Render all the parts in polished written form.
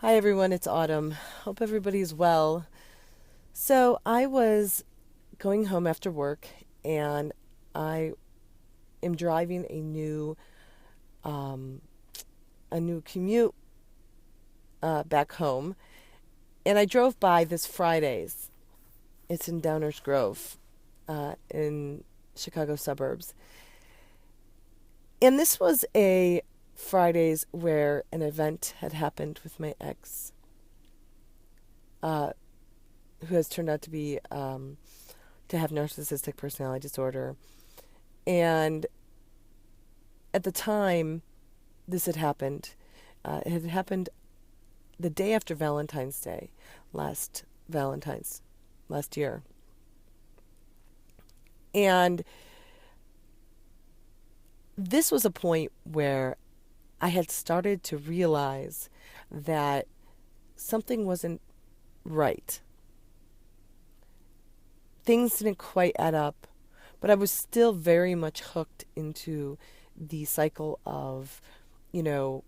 Hi everyone, it's Autumn. Hope everybody's well. So I was going home after work and I am driving um, a new commute back home, and I drove by this Fridays. It's in Downers Grove, in Chicago suburbs, and this was a Fridays where an event had happened with my ex, uh, who has turned out to have narcissistic personality disorder. And at the time this had happened, it had happened the day after Valentine's Day, last Valentine's, last year. And this was a point where I had started to realize that something wasn't right. Things didn't quite add up, but I was still very much hooked into the cycle of, you know,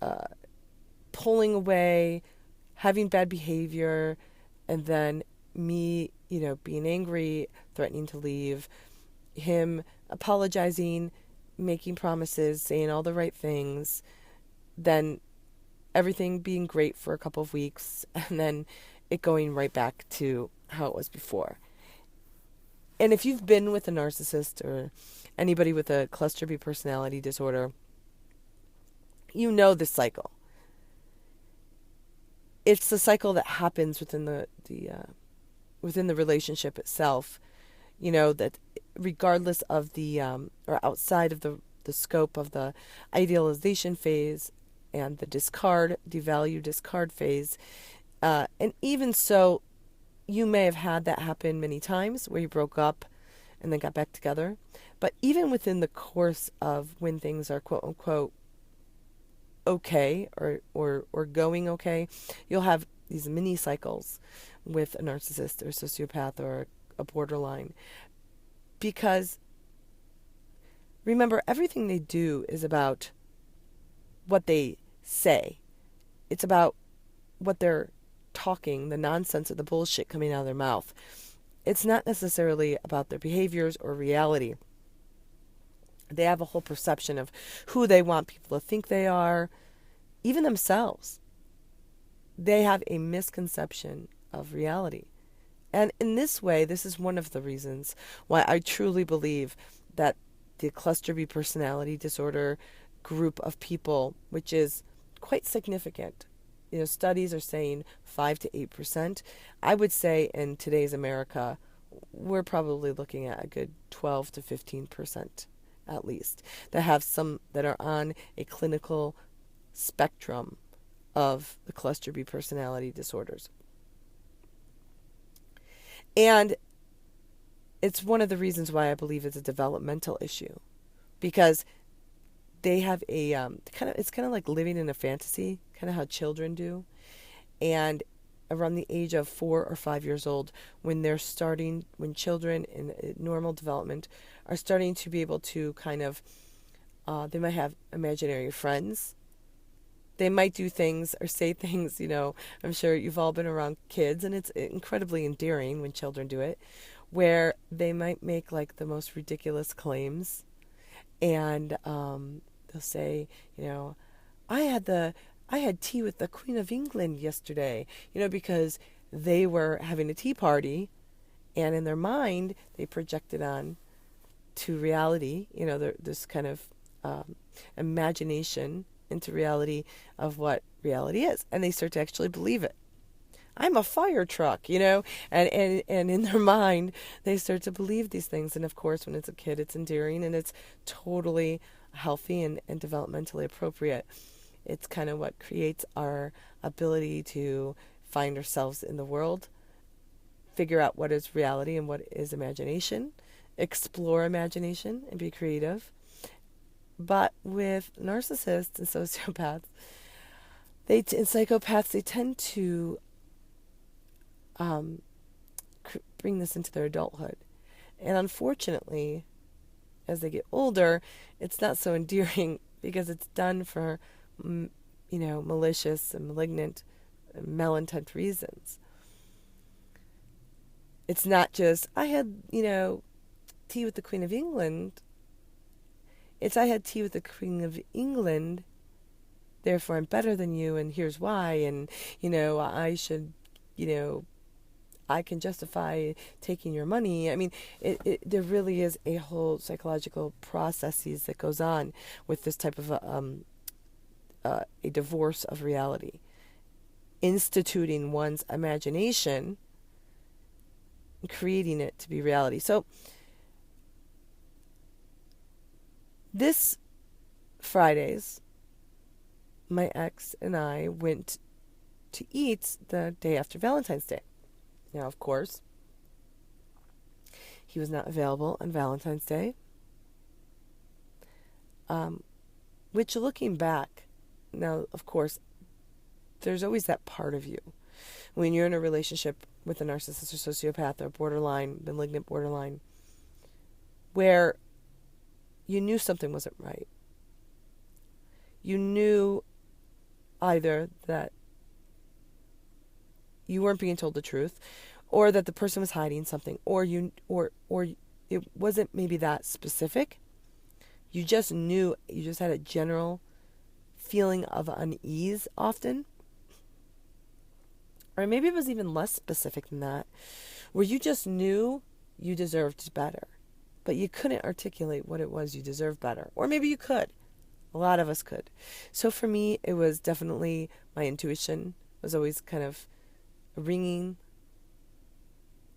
uh, pulling away, having bad behavior, and then me, being angry, threatening to leave, him apologizing, making promises, saying all the right things, then everything being great for a couple of weeks, and then it going right back to how it was before. And if you've been with a narcissist or anybody with a cluster B personality disorder, you know this cycle. It's the cycle that happens within the relationship itself. That regardless of or outside of the scope of the idealization phase and the devalue discard phase, and even so, you may have had that happen many times where you broke up and then got back together. But even within the course of when things are quote unquote okay or going okay, you'll have these mini cycles with a narcissist or sociopath or a borderline. Because remember, everything they do is about what they say. It's about what they're talking, the nonsense or the bullshit coming out of their mouth. It's not necessarily about their behaviors or reality. They have a whole perception of who they want people to think they are, even themselves. They have a misconception of reality. And in this way, this is one of the reasons why I truly believe that the cluster B personality disorder group of people, which is quite significant, studies are saying 5 to 8%. I would say in today's America, we're probably looking at a good 12 to 15% at least that are on a clinical spectrum of the cluster B personality disorders. And it's one of the reasons why I believe it's a developmental issue, because they have it's kind of like living in a fantasy, kind of how children do. And around the age of 4 or 5 years old, when children in normal development are starting to be able to kind of, they might have imaginary friends. They might do things or say things, I'm sure you've all been around kids, and it's incredibly endearing when children do it, where they might make like the most ridiculous claims. And they'll say, I had tea with the Queen of England yesterday, because they were having a tea party, and in their mind they projected on to reality, this kind of imagination into reality of what reality is, and they start to actually believe it. I'm a fire truck, and in their mind they start to believe these things. And of course, when it's a kid, it's endearing and it's totally healthy and developmentally appropriate. It's kind of what creates our ability to find ourselves in the world, figure out what is reality and what is imagination, explore imagination and be creative. But with narcissists and sociopaths, and psychopaths, they tend to bring this into their adulthood. And unfortunately, as they get older, it's not so endearing because it's done for malicious and malignant, malintent reasons. It's not just, I had, tea with the Queen of England. It's, I had tea with the Queen of England, therefore I'm better than you, and here's why, and, I should, I can justify taking your money. I mean, there really is a whole psychological processes that goes on with this type of a divorce of reality. Instituting one's imagination, creating it to be reality. So, this Fridays, my ex and I went to eat the day after Valentine's Day. Now, of course, he was not available on Valentine's Day, which, looking back, now, of course, there's always that part of you when you're in a relationship with a narcissist or sociopath or borderline, malignant borderline, where you knew something wasn't right. You knew either that you weren't being told the truth, or that the person was hiding something, or it wasn't maybe that specific. You just knew, you just had a general feeling of unease often. Or maybe it was even less specific than that, where you just knew you deserved better, but you couldn't articulate what it was you deserved better. Or maybe you could. A lot of us could. So for me, it was definitely my intuition was always kind of ringing,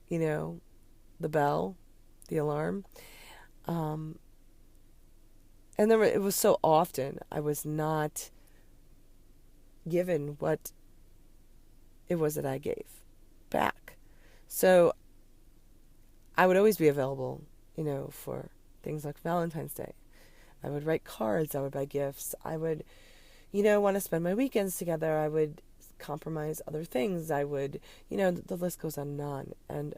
the bell, the alarm. And then it was so often I was not given what it was that I gave back. So I would always be available, for things like Valentine's Day. I would write cards. I would buy gifts. I would, want to spend my weekends together. I would compromise other things. I would, the list goes on and on. And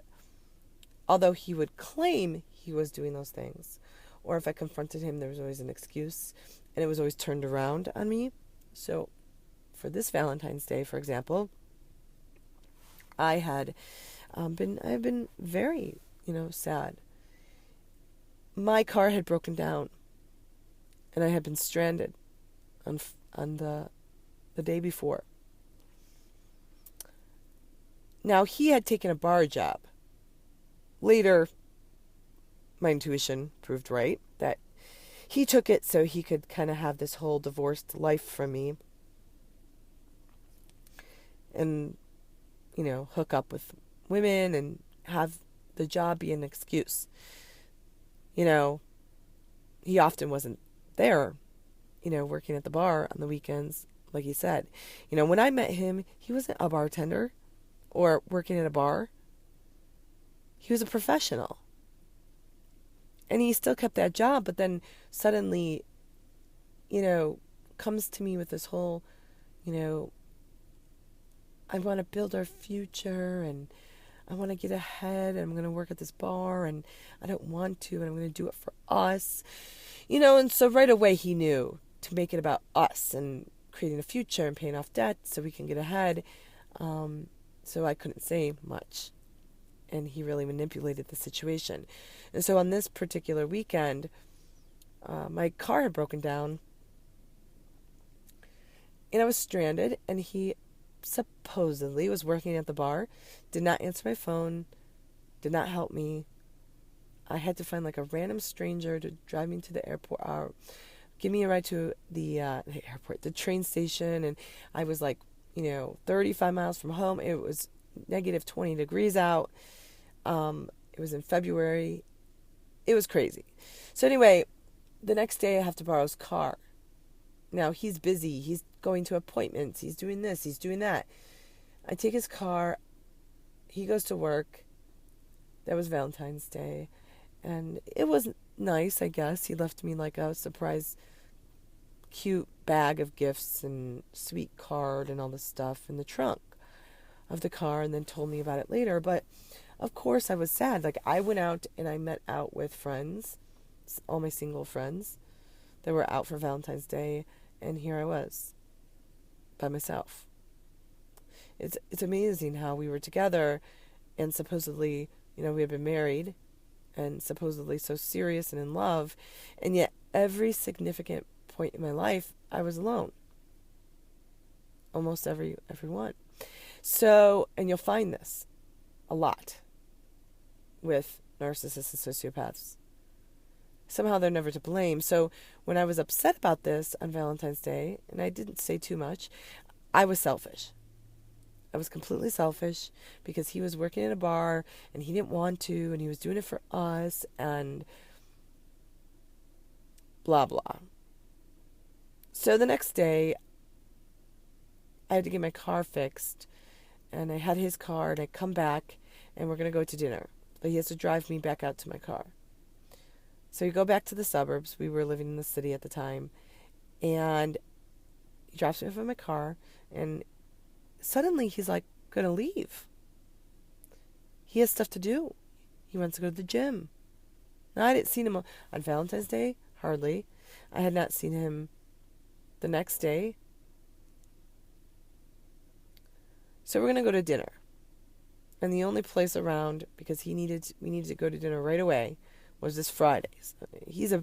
although he would claim he was doing those things, or if I confronted him, there was always an excuse, and it was always turned around on me. So for this Valentine's Day, for example, I had been very, sad. My car had broken down, and I had been stranded on the day before. Now, he had taken a bar job. Later, my intuition proved right, that he took it so he could kind of have this whole divorced life from me and, hook up with women and have the job be an excuse. He often wasn't there, working at the bar on the weekends, like he said. When I met him, he wasn't a bartender or working at a bar. He was a professional. And he still kept that job, but then suddenly, comes to me with this whole, I want to build our future, and I want to get ahead, and I'm going to work at this bar, and I don't want to, and I'm going to do it for us. And so right away he knew to make it about us and creating a future and paying off debt so we can get ahead. So I couldn't say much. And he really manipulated the situation. And so on this particular weekend, my car had broken down, and I was stranded, and he supposedly was working at the bar, did not answer my phone, did not help me. I had to find like a random stranger to drive me to the airport, give me a ride to the airport, the train station, and I was like, 35 miles from home. It was negative 20 degrees out. It was in February. It was crazy. So anyway, the next day I have to borrow his car. Now he's busy. He's going to appointments. He's doing this. He's doing that. I take his car. He goes to work. That was Valentine's Day. And it was nice, I guess. He left me like a surprise cute bag of gifts and sweet card and all this stuff in the trunk of the car, and then told me about it later. But of course I was sad. Like, I went out and I met out with friends, all my single friends that were out for Valentine's Day, and here I was, by myself. It's amazing how we were together and supposedly, we had been married and supposedly so serious and in love, and yet every significant point in my life I was alone. Almost everyone. So, and you'll find this a lot with narcissists and sociopaths. Somehow they're never to blame. So when I was upset about this on Valentine's Day, and I didn't say too much, I was selfish. I was completely selfish because he was working in a bar and he didn't want to, and he was doing it for us, and blah, blah. So the next day, I had to get my car fixed, and I had his car, and I come back, and we're going to go to dinner. But he has to drive me back out to my car. So we go back to the suburbs. We were living in the city at the time. And he drops me off in my car, and suddenly he's like going to leave. He has stuff to do. He wants to go to the gym. Now, I didn't see him on Valentine's Day, hardly. I had not seen him the next day. So we're going to go to dinner. And the only place around, because we needed to go to dinner right away, was this Fridays. He's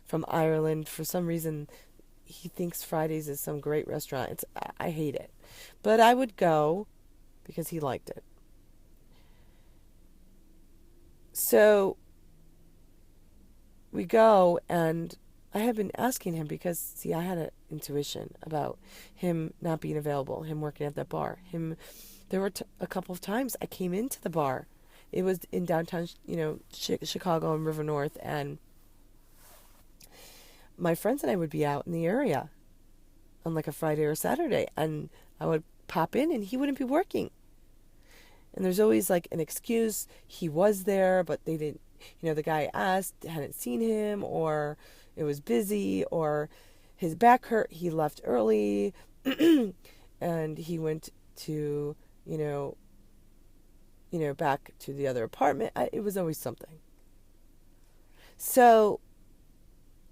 from Ireland. For some reason, he thinks Fridays is some great restaurant. I hate it. But I would go because he liked it. So we go, and I had been asking him because, see, I had an intuition about him not being available, him working at that bar. There were a couple of times I came into the bar. It was in downtown, Chicago and River North, and my friends and I would be out in the area on like a Friday or Saturday, and I would pop in, and he wouldn't be working. And there's always like an excuse. He was there, but they didn't, the guy asked, hadn't seen him, or it was busy, or his back hurt, he left early, and he went to, back to the other apartment. It was always something. So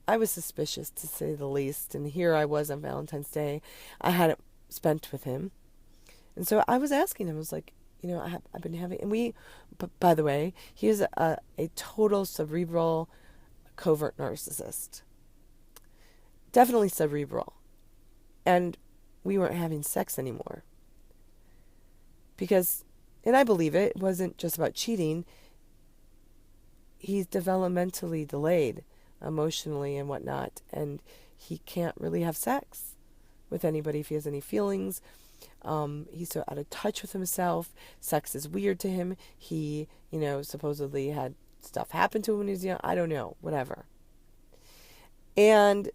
I was suspicious, to say the least. And here I was on Valentine's Day. I hadn't spent with him. And so I was asking him, I was like, I've been having, but by the way, he is a total cerebral covert narcissist. Definitely cerebral. And we weren't having sex anymore. Because, and I believe it wasn't just about cheating. He's developmentally delayed, emotionally and whatnot, and he can't really have sex with anybody if he has any feelings. He's so out of touch with himself. Sex is weird to him. He, supposedly had stuff happen to him when he was young. I don't know, whatever. And,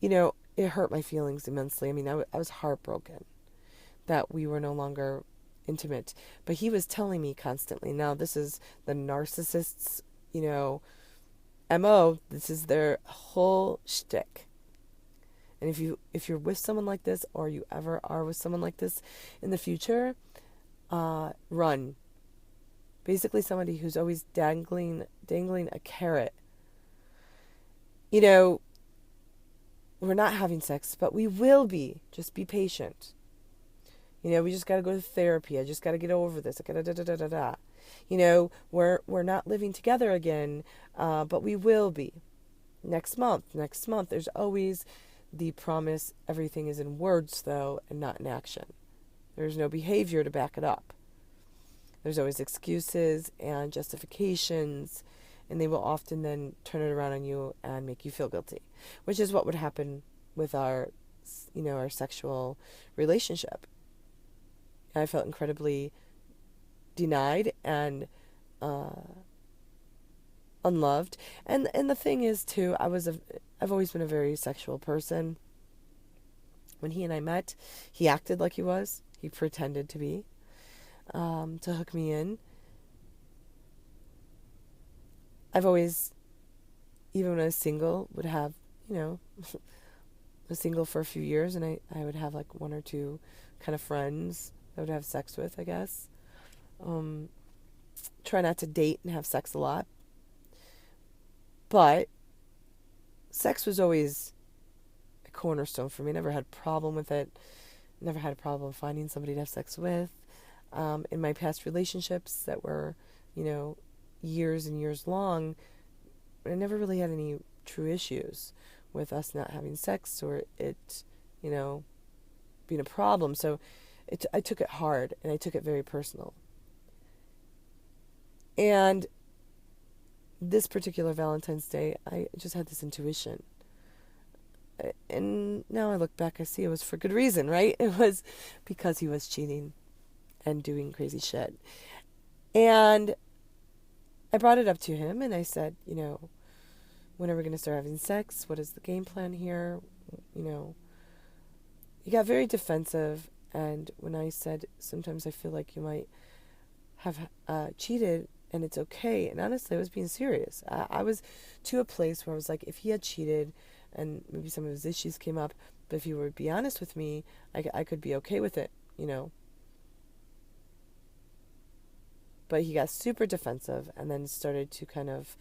it hurt my feelings immensely. I mean, I was heartbroken that we were no longer intimate. But he was telling me constantly, now this is the narcissist's, MO. This is their whole shtick. And if you're with someone like this, or you ever are with someone like this in the future, run. Basically somebody who's always dangling a carrot. We're not having sex, but we will be. Just be patient. We just got to go to therapy. I just got to get over this. We're not living together again, but we will be. Next month. There's always the promise. Everything is in words, though, and not in action. There's no behavior to back it up. There's always excuses and justifications, and they will often then turn it around on you and make you feel guilty, which is what would happen with our sexual relationship. I felt incredibly denied and unloved. And the thing is, too, I've always been a very sexual person. When he and I met, he acted like he was. He pretended to be, to hook me in. I've always, even when I was single, would have, was single for a few years, and I would have like one or two kind of friends I would have sex with, I guess. Try not to date and have sex a lot. But sex was always cornerstone for me. I never had a problem with it. Never had a problem finding somebody to have sex with. In my past relationships that were, years and years long, I never really had any true issues with us not having sex or it, being a problem. So I took it hard and I took it very personal. And this particular Valentine's Day, I just had this intuition. And now I look back, I see it was for good reason, right? It was because he was cheating and doing crazy shit. And I brought it up to him and I said, when are we going to start having sex? What is the game plan here? He got very defensive. And when I said, sometimes I feel like you might have cheated and it's okay. And honestly, I was being serious. I was to a place where I was like, if he had cheated and maybe some of his issues came up, but if he would be honest with me, I could be okay with it, But he got super defensive and then started to kind of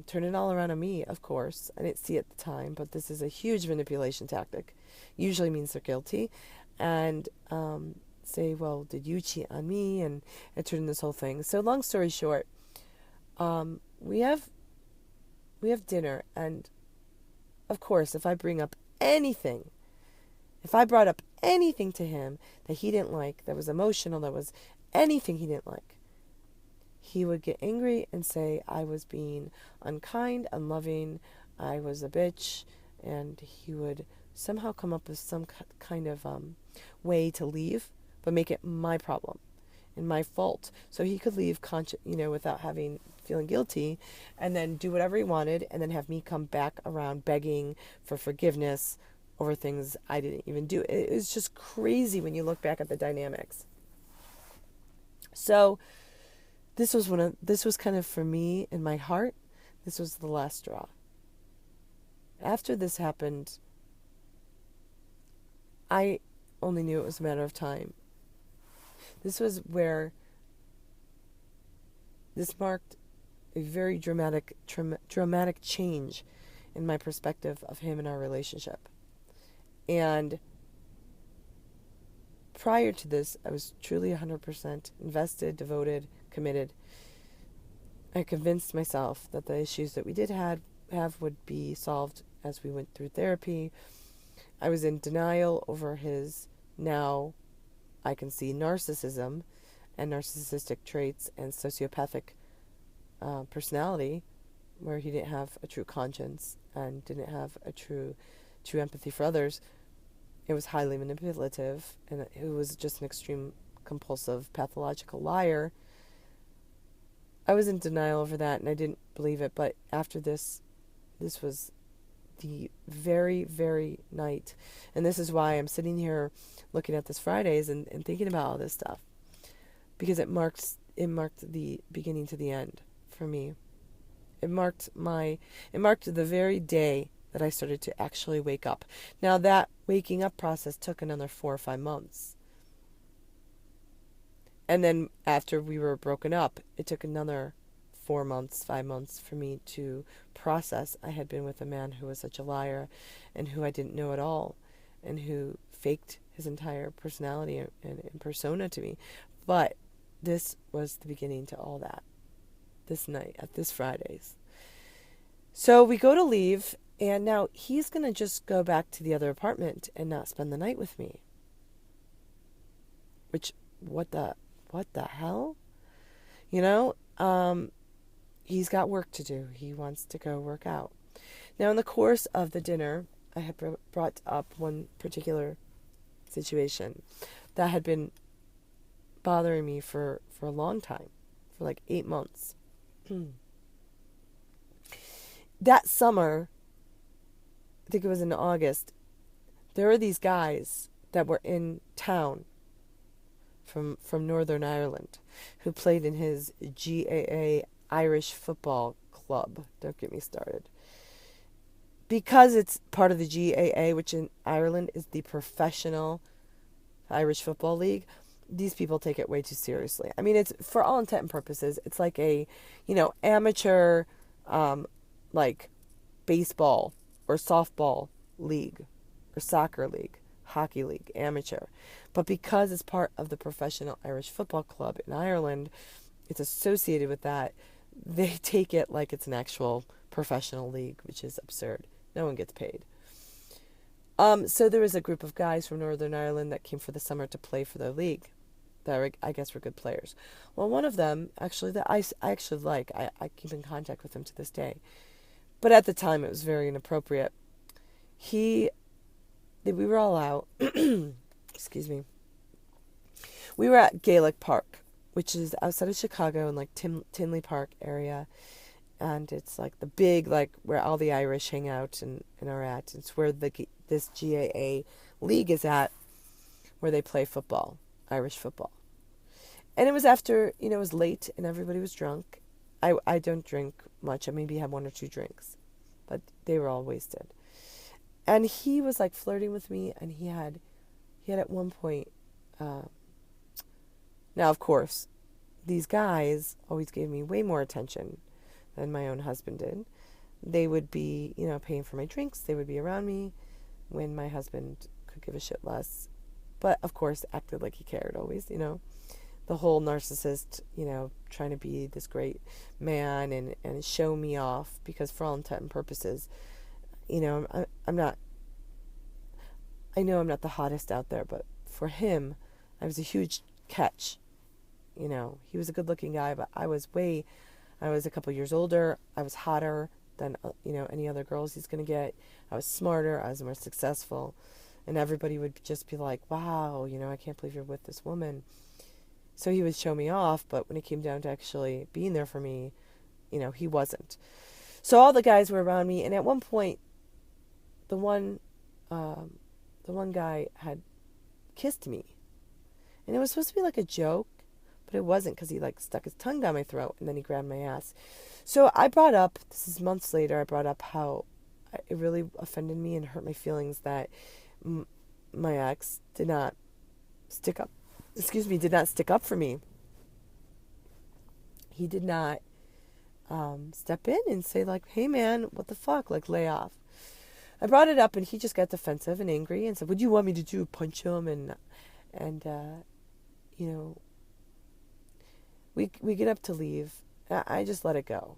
turn it all around on me, of course. I didn't see it at the time, but this is a huge manipulation tactic. Usually means they're guilty. And say, well, did you cheat on me? And it turned this whole thing. So long story short, we have dinner. And, of course, if I brought up anything to him that he didn't like, that was emotional, that was anything he didn't like, he would get angry and say I was being unkind, unloving, I was a bitch, and he would somehow come up with some kind of way to leave, but make it my problem and my fault. So he could leave without feeling guilty, and then do whatever he wanted, and then have me come back around begging for forgiveness over things I didn't even do. It was just crazy when you look back at the dynamics. So this was kind of, for me, in my heart, this was the last straw. After this happened, I only knew it was a matter of time. This was where this marked a very dramatic change in my perspective of him and our relationship. And prior to this, I was truly 100% invested, devoted, committed. I convinced myself that the issues that we did have would be solved as we went through therapy. I was in denial over his, now I can see, narcissism and narcissistic traits and sociopathic personality, where he didn't have a true conscience and didn't have a true empathy for others. It was highly manipulative, and it was just an extreme, compulsive, pathological liar. I was in denial over that, and I didn't believe it. But after this was the very, very night. And this is why I'm sitting here looking at this Fridays and thinking about all this stuff. Because it marked the beginning to the end for me. It marked the very day that I started to actually wake up. Now, that waking up process took another 4 or 5 months. And then after we were broken up, it took another 4 months, 5 months for me to process. I had been with a man who was such a liar and who I didn't know at all, and who faked his entire personality and persona to me. But this was the beginning to all that. This night, at this Fridays. So we go to leave, and now he's going to just go back to the other apartment and not spend the night with me. Which, what the hell? He's got work to do. He wants to go work out. Now, in the course of the dinner, I had brought up one particular situation that had been bothering me for a long time, for like 8 months. That summer, I think it was in August, there were these guys that were in town from Northern Ireland who played in his GAA Irish football club. Don't get me started. Because it's part of the GAA, which in Ireland is the professional Irish football league, these people take it way too seriously. I mean, it's, for all intent and purposes, it's like a, amateur, like baseball or softball league. or soccer league, hockey league, amateur. But because it's part of the Professional Irish Football Club in Ireland, it's associated with that, they take it like it's an actual professional league, which is absurd. No one gets paid. So there was a group of guys from Northern Ireland that came for the summer to play for their league that I guess were good players. Well, one of them, actually, that I actually like, I keep in contact with him to this day. But at the time, it was very inappropriate. We were all out. Excuse me. We were at Gaelic Park, which is outside of Chicago in like Tinley Park area. And it's like the big, like where all the Irish hang out and are at. It's where this GAA league is at, where they play football, Irish football. And it was after, it was late and everybody was drunk. I don't drink much. I maybe had 1 or 2 drinks, but they were all wasted. And he was like flirting with me, and he had at one point, now of course, these guys always gave me way more attention than my own husband did. They would be, paying for my drinks. They would be around me when my husband could give a shit less. But of course, acted like he cared always, The whole narcissist, trying to be this great man and show me off, because for all intent and purposes, I'm not, I know I'm not the hottest out there, but for him, I was a huge catch. He was a good looking guy, but I was a couple years older. I was hotter than, any other girls he's going to get. I was smarter. I was more successful. And everybody would just be like, wow, I can't believe you're with this woman. So he would show me off, but when it came down to actually being there for me, he wasn't. So all the guys were around me, and at one point, the one guy had kissed me. And it was supposed to be like a joke, but it wasn't, because he like stuck his tongue down my throat, and then he grabbed my ass. So I brought up, this is months later, I brought up how it really offended me and hurt my feelings that my ex did not stick up for me. He did not step in and say like, hey man, what the fuck, like lay off. I brought it up, and he just got defensive and angry and said, what do you want me to do, punch him? And we get up to leave. I just let it go.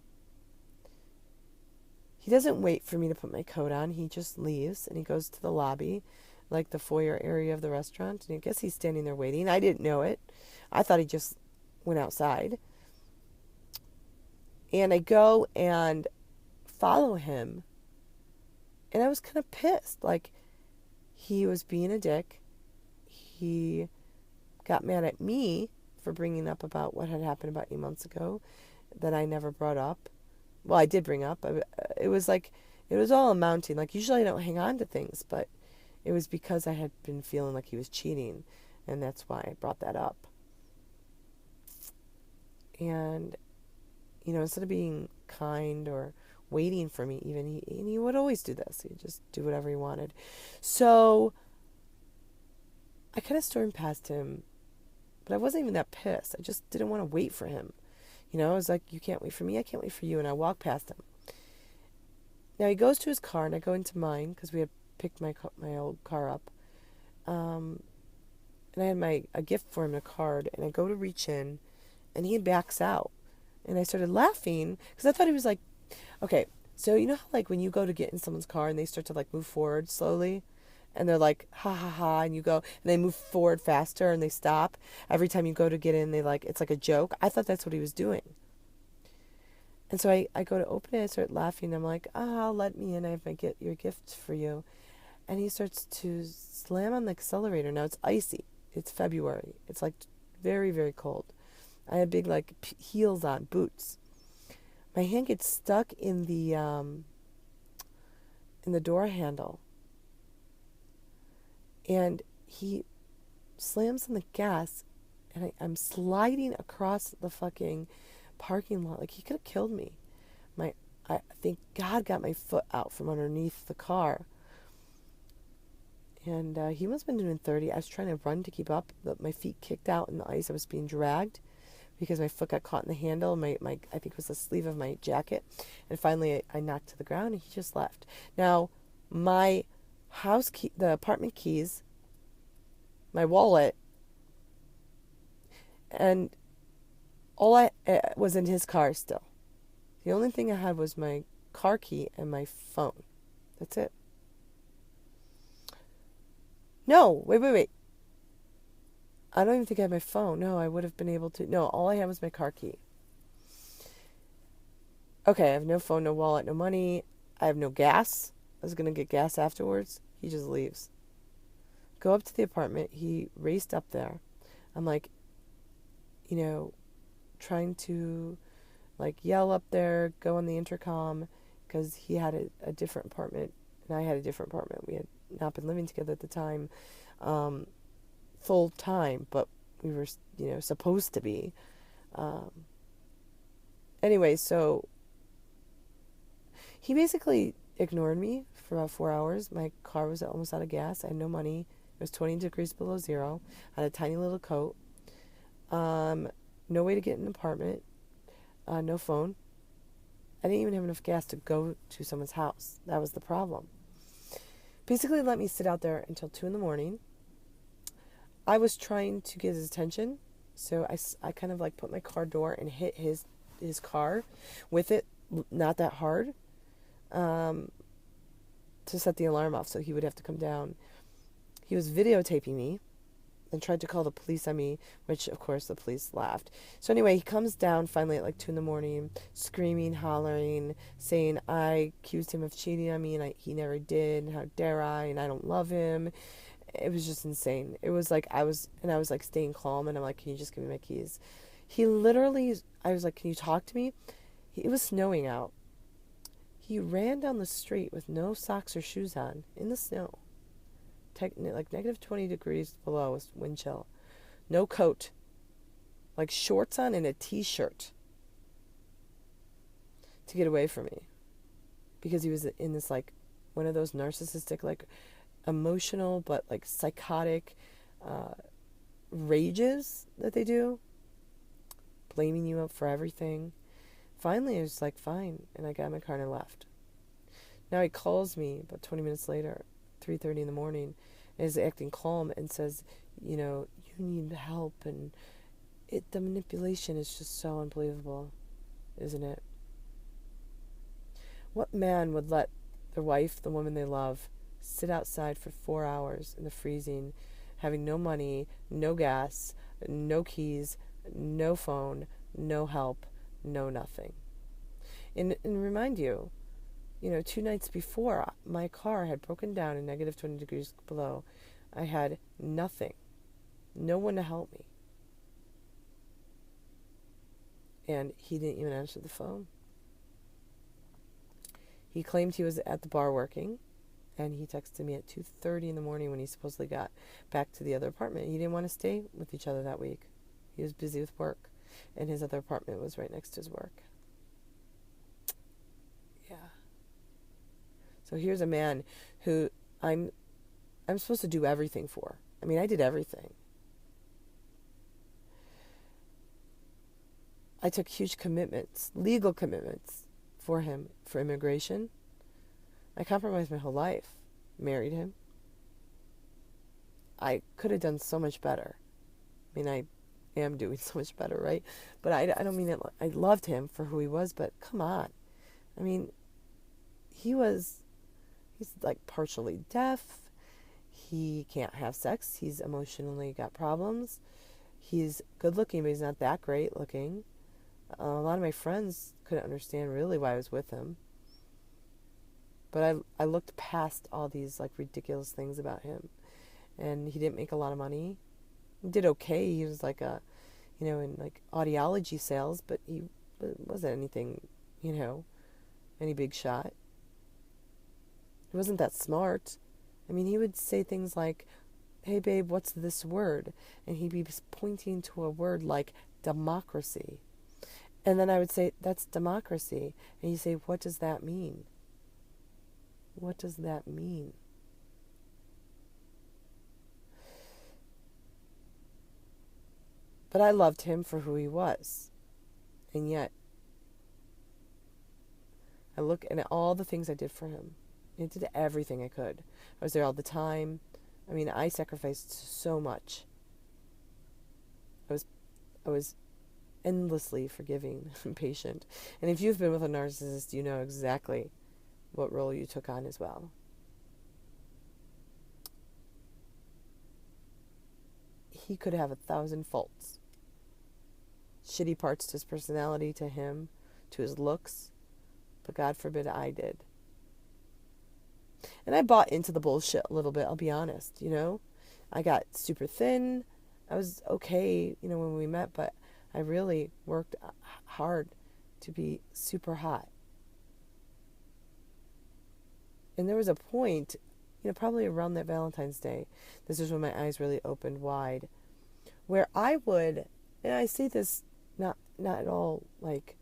He doesn't wait for me to put my coat on. He just leaves, and he goes to the lobby, like the foyer area of the restaurant, and I guess he's standing there waiting. I didn't know it. I thought he just went outside. And I go and follow him, and I was kind of pissed. Like, he was being a dick. He got mad at me for bringing up about what had happened about 8 months ago that I never brought up. Well, I did bring up. It was like, it was all amounting. Like, usually I don't hang on to things, but it was because I had been feeling like he was cheating, and that's why I brought that up. And, instead of being kind or waiting for me, even, he would always do this. He'd just do whatever he wanted. So I kind of stormed past him, but I wasn't even that pissed. I just didn't want to wait for him. I was like, you can't wait for me, I can't wait for you, and I walked past him. Now he goes to his car, and I go into mine, because we had picked my old car up. And I had a gift for him, a card, and I go to reach in, and he backs out. And I started laughing, because I thought he was like, okay, so how like when you go to get in someone's car, and they start to like move forward slowly, and they're like, ha ha ha, and you go, and they move forward faster, and they stop. Every time you go to get in, it's like a joke. I thought that's what he was doing. And so I go to open it, I start laughing. I'm like, let me in, I have your gift for you. And he starts to slam on the accelerator. Now it's icy. It's February. It's like very, very cold. I had big like heels on, boots. My hand gets stuck in the door handle. And he slams on the gas, and I'm sliding across the fucking parking lot. Like, he could have killed me. I think God got my foot out from underneath the car. And he must have been doing 30. I was trying to run to keep up. My feet kicked out in the ice. I was being dragged because my foot got caught in the handle. I think it was the sleeve of my jacket. And finally, I knocked to the ground, and he just left. Now, my the apartment keys, my wallet, and all I was in his car still. The only thing I had was my car key and my phone. That's it. No, wait. I don't even think I had my phone. No, I would have been able to. No, all I had was my car key. Okay, I have no phone, no wallet, no money. I have no gas. I was going to get gas afterwards. He just leaves. Go up to the apartment. He raced up there. I'm like, trying to yell up there, go on the intercom, because he had a different apartment and I had a different apartment. We had not been living together at the time, full time, but we were, supposed to be. Anyway, so he basically ignored me for about 4 hours. My car was almost out of gas. I had no money. It was 20 degrees below zero. I had a tiny little coat. No way to get an apartment. No phone. I didn't even have enough gas to go to someone's house. That was the problem. Basically let me sit out there until 2 in the morning. I was trying to get his attention, so I kind of put my car door and hit his car with it, not that hard, to set the alarm off so he would have to come down. He was videotaping me and tried to call the police on me, which of course the police laughed. So anyway, he comes down finally at 2 in the morning, screaming, hollering, saying I accused him of cheating on me and he never did, and how dare I, and I don't love him. It was just insane. It was I was staying calm, and I'm like, can you just give me my keys? He literally, I was like, can you talk to me? It was snowing out. He ran down the street with no socks or shoes on in the snow. Negative 20 degrees below was wind chill. No coat. Shorts on and a t-shirt. To get away from me. Because he was in this one of those narcissistic emotional but psychotic rages that they do. Blaming you up for everything. Finally I was fine, and I got in my car and I left. Now he calls me about 20 minutes later, 3:30 in the morning, and is acting calm and says, you need help, and the manipulation is just so unbelievable, isn't it? What man would let their wife, the woman they love, sit outside for 4 hours in the freezing, having no money, no gas, no keys, no phone, no help, no nothing? And remind you, 2 nights before, my car had broken down in negative 20 degrees below. I had nothing. No one to help me. And he didn't even answer the phone. He claimed he was at the bar working, and he texted me at 2:30 in the morning when he supposedly got back to the other apartment. He didn't want to stay with each other that week. He was busy with work, and his other apartment was right next to his work. Yeah. So here's a man who I'm supposed to do everything for. I mean, I did everything. I took huge commitments, legal commitments, for him, for immigration. I compromised my whole life, married him. I could have done so much better. I mean, I am doing so much better, right? But I don't mean it. I loved him for who he was, but come on. I mean, he's partially deaf. He can't have sex. He's emotionally got problems. He's good looking, but he's not that great looking. A lot of my friends couldn't understand really why I was with him. But I looked past all these ridiculous things about him. And he didn't make a lot of money. He did okay. He was in audiology sales, but he wasn't anything, any big shot. He wasn't that smart. I mean, he would say things like, hey babe, what's this word? And he'd be pointing to a word like democracy. And then I would say, that's democracy. And he'd say, what does that mean? What does that mean? But I loved him for who he was. And yet, I look at all the things I did for him. I did everything I could. I was there all the time. I mean, I sacrificed so much. I was endlessly forgiving and patient. And if you've been with a narcissist, you know exactly what role you took on as well. He could have 1,000 faults. Shitty parts to his personality, to him, to his looks. But God forbid I did. And I bought into the bullshit a little bit, I'll be honest, you know. I got super thin. I was okay, you know, when we met, but I really worked hard to be super hot. And there was a point, you know, probably around that Valentine's Day, this is when my eyes really opened wide, where I would, and I say this not at all, like,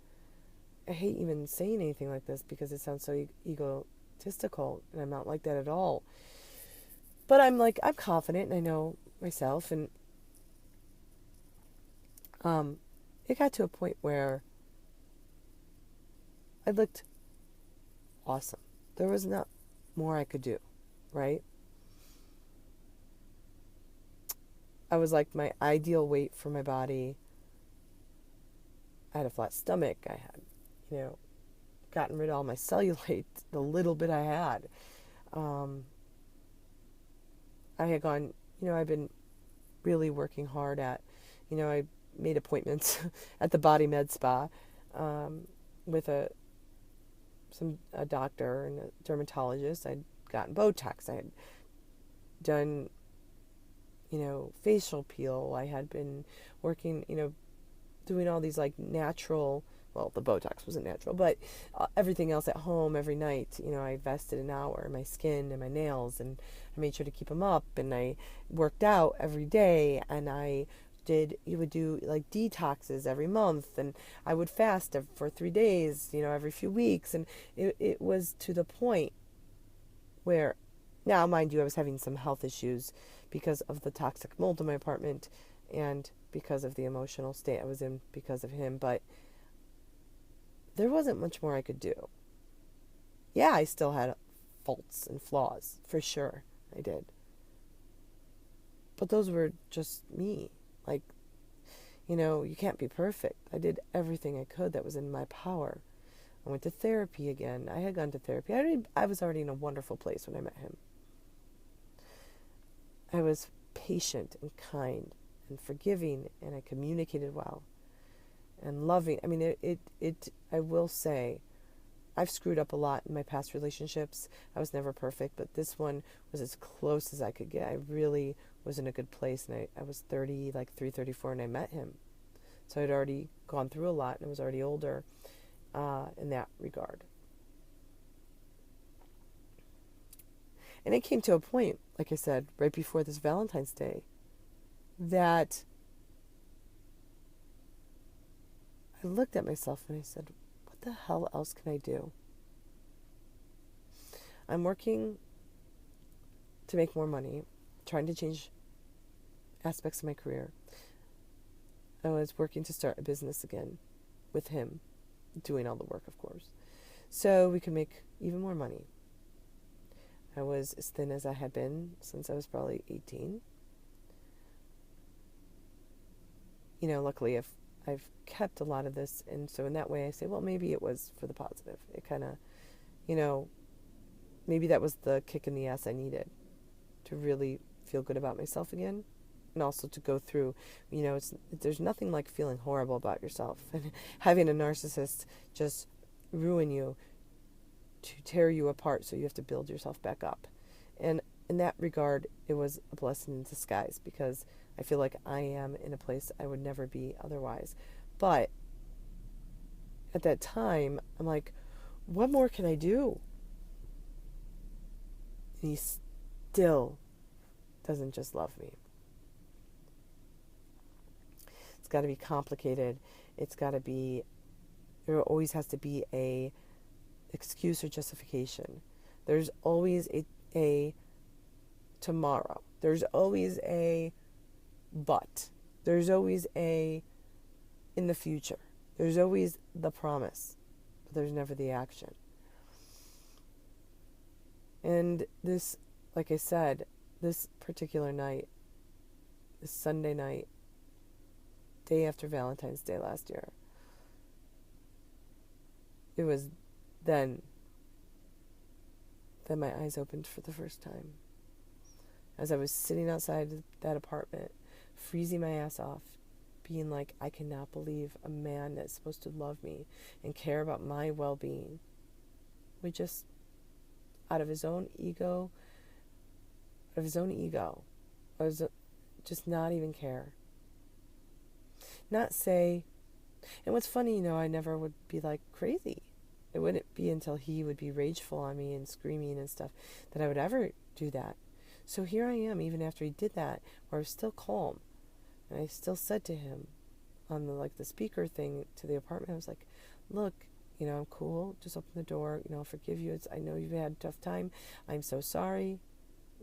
I hate even saying anything like this because it sounds so egotistical, and I'm not like that at all. But I'm confident, and I know myself, and it got to a point where I looked awesome. There was not more I could do, right? I was like my ideal weight for my body. I had a flat stomach. I had, you know, gotten rid of all my cellulite, the little bit I had. I had gone, you know, I've been really working hard at, you know, I made appointments at the Body Med Spa with a doctor and a dermatologist. I'd gotten Botox. I had done, you know, facial peel. I had been working, you know, doing all these like natural, well, the Botox wasn't natural, but everything else at home every night. You know, I invested an hour in my skin and my nails, and I made sure to keep them up, and I worked out every day, and you would do like detoxes every month, and I would fast for 3 days, you know, every few weeks. And it was to the point where, now mind you, I was having some health issues because of the toxic mold in my apartment and because of the emotional state I was in because of him, but there wasn't much more I could do. Yeah, I still had faults and flaws, for sure, I did. But those were just me. Like, you know, you can't be perfect. I did everything I could that was in my power. I went to therapy again. I had gone to therapy. I was already in a wonderful place when I met him. I was patient and kind and forgiving, and I communicated well and loving. I mean, I will say, I've screwed up a lot in my past relationships. I was never perfect, but this one was as close as I could get. I really was in a good place, and I was 33, 34, and I met him. So I'd already gone through a lot, and I was already older in that regard. And it came to a point, like I said, right before this Valentine's Day, that I looked at myself and I said, what the hell else can I do? I'm working to make more money, trying to change aspects of my career. I was working to start a business again with him, doing all the work, of course, so we could make even more money. I was as thin as I had been since I was probably 18. You know, luckily I've kept a lot of this, and so in that way I say, well, maybe it was for the positive. It kind of, you know, maybe that was the kick in the ass I needed to really feel good about myself again, and also to go through, you know, there's nothing like feeling horrible about yourself and having a narcissist just ruin you, to tear you apart, so you have to build yourself back up. And in that regard, it was a blessing in disguise, because I feel like I am in a place I would never be otherwise. But at that time, I'm like, what more can I do? And he still doesn't just love me. It's got to be complicated. There always has to be a excuse or justification. There's always a tomorrow. There's always a but. There's always a in the future. There's always the promise, but there's never the action. And this, like I said, this particular night, this Sunday night, day after Valentine's Day last year, it was then that my eyes opened for the first time. As I was sitting outside that apartment, freezing my ass off, being like, I cannot believe a man that's supposed to love me and care about my well-being would just, out of his own ego, was just not even care. Not say, and what's funny, I never would be like crazy. It wouldn't be until he would be rageful on me and screaming and stuff that I would ever do that. So here I am, even after he did that, where I was still calm. And I still said to him on the speaker thing to the apartment, I was like, look, I'm cool. Just open the door. I'll forgive you. I know you've had a tough time. I'm so sorry.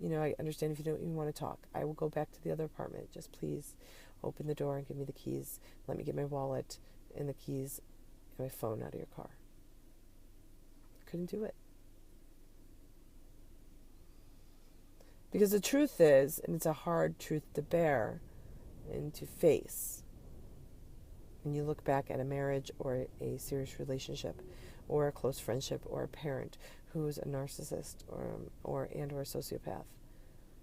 I understand if you don't even want to talk. I will go back to the other apartment. Just please open the door and give me the keys. Let me get my wallet and the keys and my phone out of your car. Couldn't do it. Because the truth is, and it's a hard truth to bear and to face, when you look back at a marriage or a serious relationship or a close friendship or a parent who's a narcissist or a sociopath,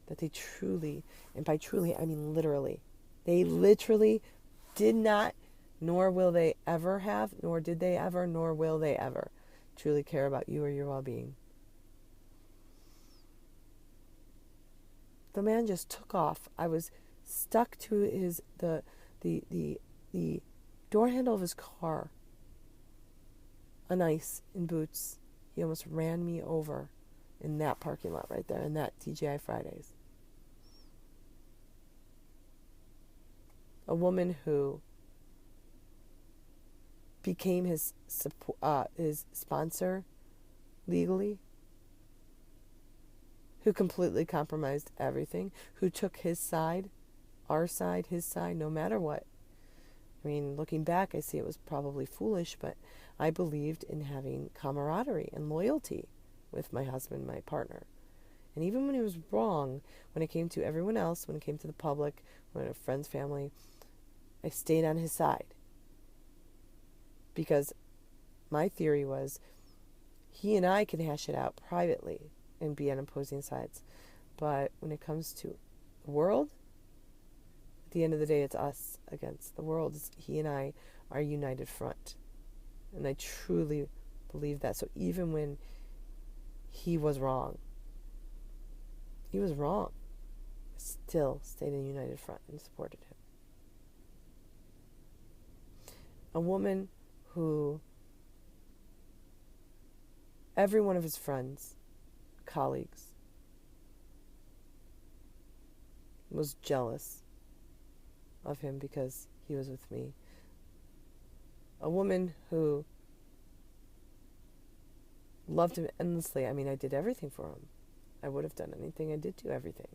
that they truly, and by truly I mean literally, they literally did not, nor will they ever have, nor did they ever, nor will they ever truly care about you or your well-being. The man just took off. I was stuck to the door handle of his car on ice in boots. He almost ran me over in that parking lot right there, in that TGI Fridays. A woman who became his sponsor legally, who completely compromised everything, who took his side, our side, his side, no matter what. I mean, looking back, I see it was probably foolish, but I believed in having camaraderie and loyalty with my husband, my partner. And even when he was wrong, when it came to everyone else, when it came to the public, when it was friends, family, I stayed on his side. Because my theory was he and I can hash it out privately and be on opposing sides. But when it comes to the world, at the end of the day, it's us against the world. He and I are a united front. And I truly believe that. So even when he was wrong, I still stayed in a united front and supported him. A woman who every one of his friends, colleagues, was jealous of him because he was with me. A woman who loved him endlessly. I mean, I did everything for him. I would have done anything. I did do everything.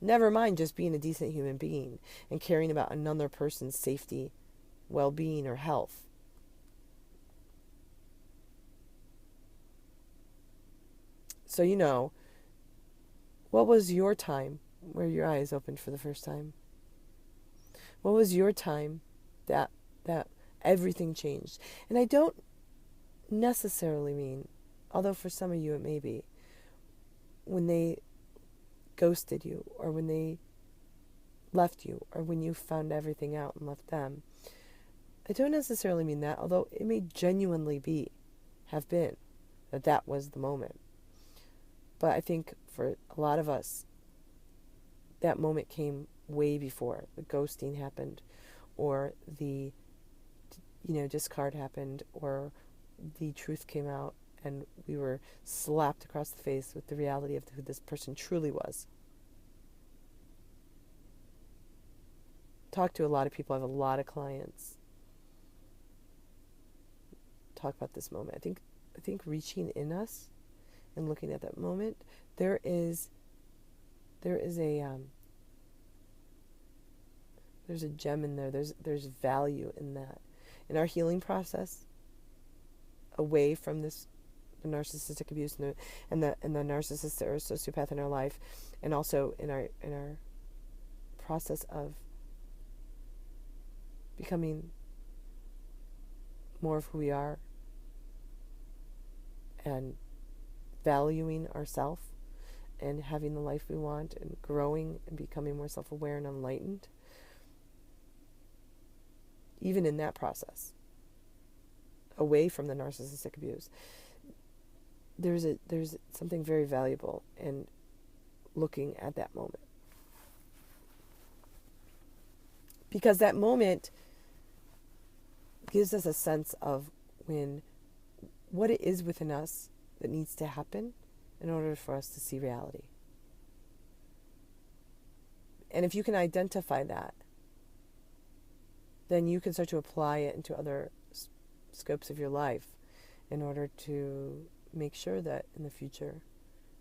Never mind just being a decent human being and caring about another person's safety, well-being, or health. So, what was your time where your eyes opened for the first time? What was your time that everything changed? And I don't necessarily mean, although for some of you it may be, when they ghosted you, or when they left you, or when you found everything out and left them. I don't necessarily mean that, although it may genuinely have been, that was the moment. But I think for a lot of us, that moment came way before the ghosting happened, or the discard happened, or the truth came out and we were slapped across the face with the reality of who this person truly was. Talk to a lot of people. I have a lot of clients. Talk about this moment. I think reaching in us and looking at that moment, there's a gem in there. There's value in that. In our healing process, away from this the narcissistic abuse and the narcissist or sociopath in our life, and also in our process of becoming more of who we are and valuing ourselves and having the life we want and growing and becoming more self-aware and enlightened. Even in that process, away from the narcissistic abuse, there's something very valuable in looking at that moment. Because that moment gives us a sense of what it is within us that needs to happen in order for us to see reality. And if you can identify that, then you can start to apply it into other scopes of your life in order to make sure that in the future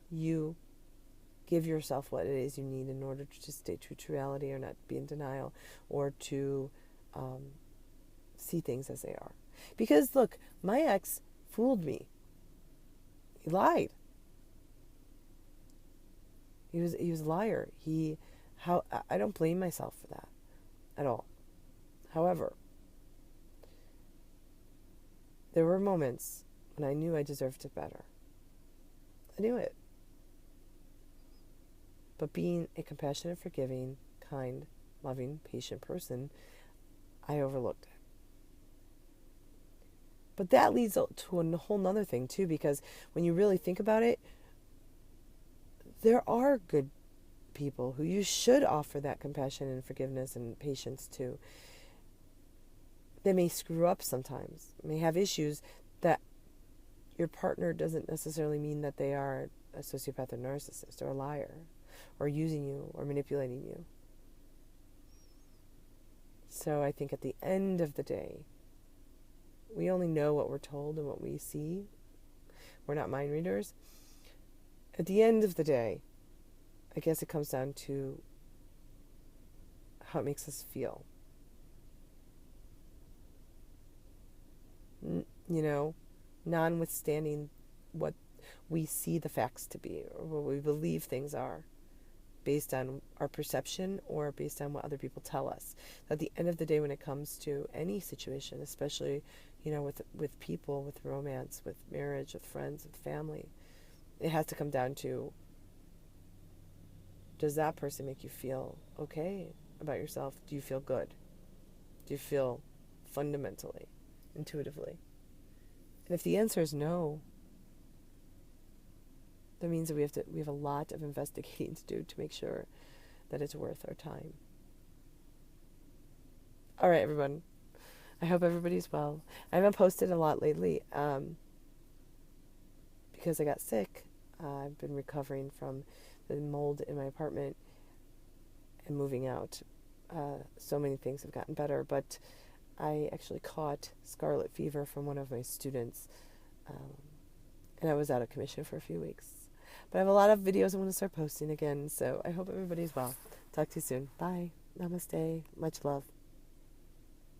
you give yourself what it is you need in order to just stay true to reality or not be in denial or to see things as they are. Because look, my ex fooled me. He lied. He was a liar. I don't blame myself for that at all. However, there were moments when I knew I deserved it better. I knew it. But being a compassionate, forgiving, kind, loving, patient person, I overlooked it. But that leads to a whole nother thing too, because when you really think about it, there are good people who you should offer that compassion and forgiveness and patience to. They may screw up sometimes, may have issues that your partner doesn't necessarily mean that they are a sociopath or narcissist or a liar or using you or manipulating you. So I think at the end of the day, we only know what we're told and what we see. We're not mind readers. At the end of the day, I guess it comes down to how it makes us feel. Notwithstanding what we see the facts to be or what we believe things are based on our perception or based on what other people tell us. At the end of the day, when it comes to any situation, especially, with people, with romance, with marriage, with friends, with family, it has to come down to, does that person make you feel okay about yourself? Do you feel good? Do you feel fundamentally, intuitively? And if the answer is no, that means that we have a lot of investigating to do to make sure that it's worth our time. All right, everyone. I hope everybody's well. I haven't posted a lot lately because I got sick. I've been recovering from the mold in my apartment and moving out. So many things have gotten better, but I actually caught scarlet fever from one of my students, and I was out of commission for a few weeks. But I have a lot of videos I want to start posting again, so I hope everybody's well. Talk to you soon. Bye. Namaste. Much love.